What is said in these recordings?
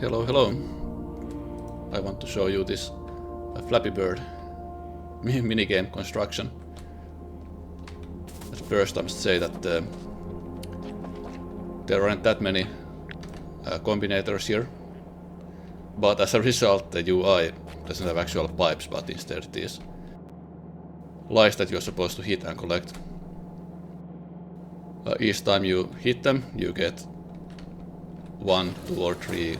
Hello, hello. I want to show you this Flappy Bird minigame construction. At first I must say that there aren't that many combinators here, but as a result the UI doesn't have actual pipes, but instead these lights that you're supposed to hit and collect. Each time you hit them you get 1, 2 or 3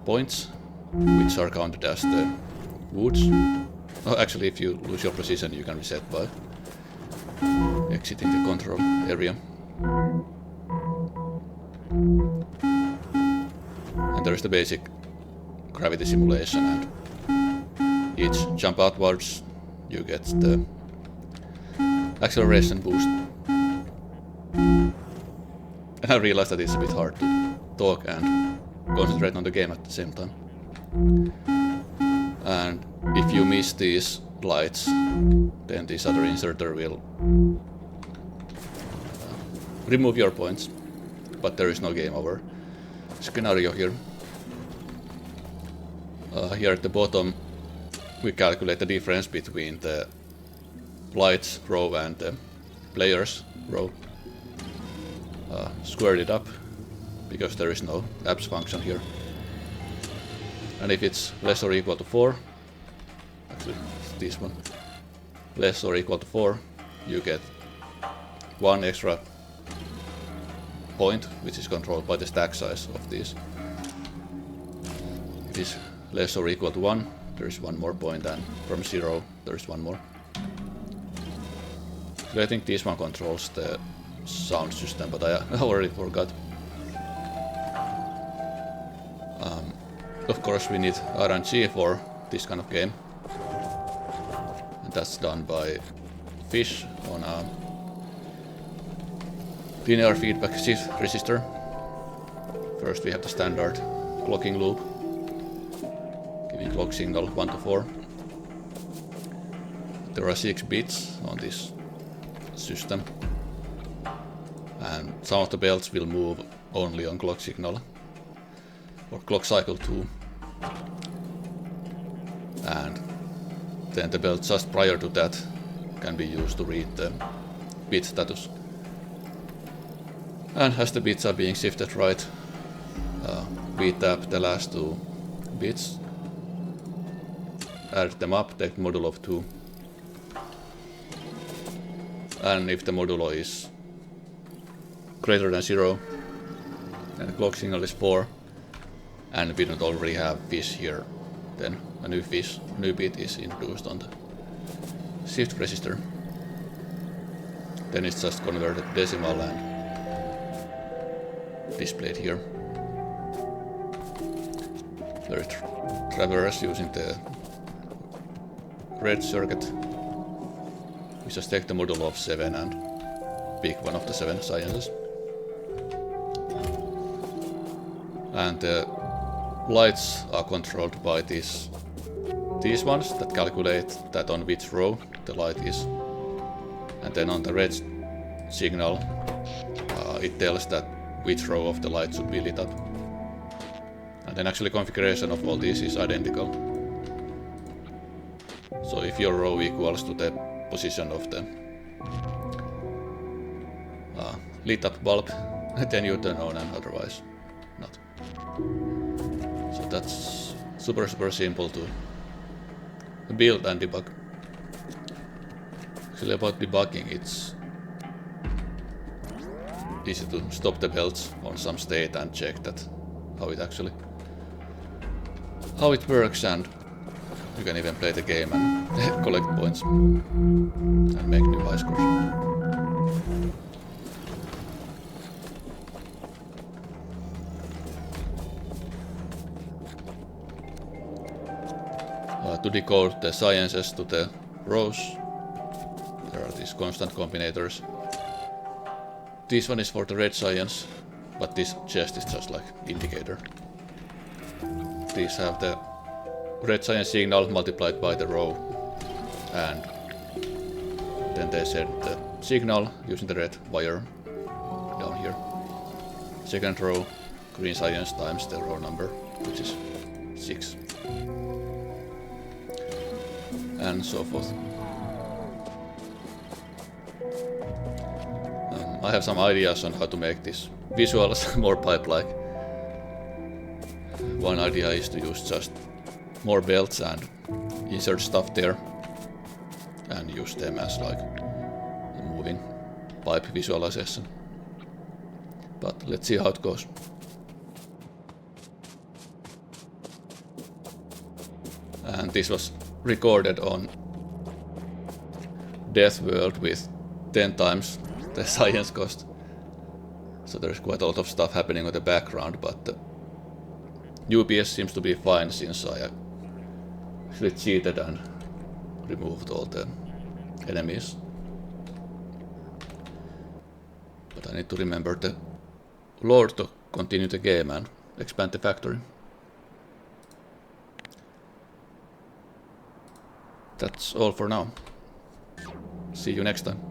points, which are counted as the woods. Oh, actually, if you lose your position you can reset by exiting the control area. And there is the basic gravity simulation, and each jump outwards you get the acceleration boost. And I realized that it's a bit hard to talk and concentrate on the game at the same time. And if you miss these lights, then this other inserter will remove your points, but there is no game over scenario here. Here at the bottom we calculate the difference between the lights row and the players row. Squared it up because there is no abs function here, and if it's less or equal to 4, actually it's this one, less or equal to 4, you get 1 extra point, which is controlled by the stack size of these. If it is less or equal to 1, there is 1 more point, and from 0 there is 1 more. So I think this one controls the sound system, but I already forgot. Of course we need RNG for this kind of game, and that's done by fish on a linear feedback shift resistor. First we have the standard clocking loop, giving clock signal 1 to 4. There are 6 bits on this system, and some of the belts will move only on clock signal or clock cycle 2, and then the belt just prior to that can be used to read the bit status. And as the bits are being shifted right, we tap the last 2 bits, add them up, take modulo of 2, and if the modulo is greater than 0 and the clock signal is 4 and we don't already have fish here, then a new bit is introduced on the shift register. Then it's just converted decimal and displayed here. There is traverse using the red circuit. We just take the modulo of 7 and pick one of the 7 sciences. And the lights are controlled by these ones that calculate that on which row the light is. And then on the red signal it tells that which row of the light should be lit up. And then actually configuration of all these is identical. So if your row equals to the position of the lit up bulb, then you turn on, and otherwise not. So that's super simple to build and debug. Actually about debugging, it's easy to stop the belts on some state and check that how it works, and you can even play the game and collect points and make new high scores. To decode the sciences to the rows, there are these constant combinators. This one is for the red science, but this chest is just like indicator. These have the red science signal multiplied by the row, and then they send the signal using the red wire down here. Second row green science times the row number, which is 6. And so forth. I have some ideas on how to make this visuals more pipe-like. One idea is to use just more belts and insert stuff there and use them as like a moving pipe visualization. But let's see how it goes. And this was recorded on Death World with 10 times the science cost. So there's quite a lot of stuff happening in the background, but the UPS seems to be fine since I actually cheated and removed all the enemies. But I need to remember the lore to continue the game and expand the factory. That's all for now. See you next time.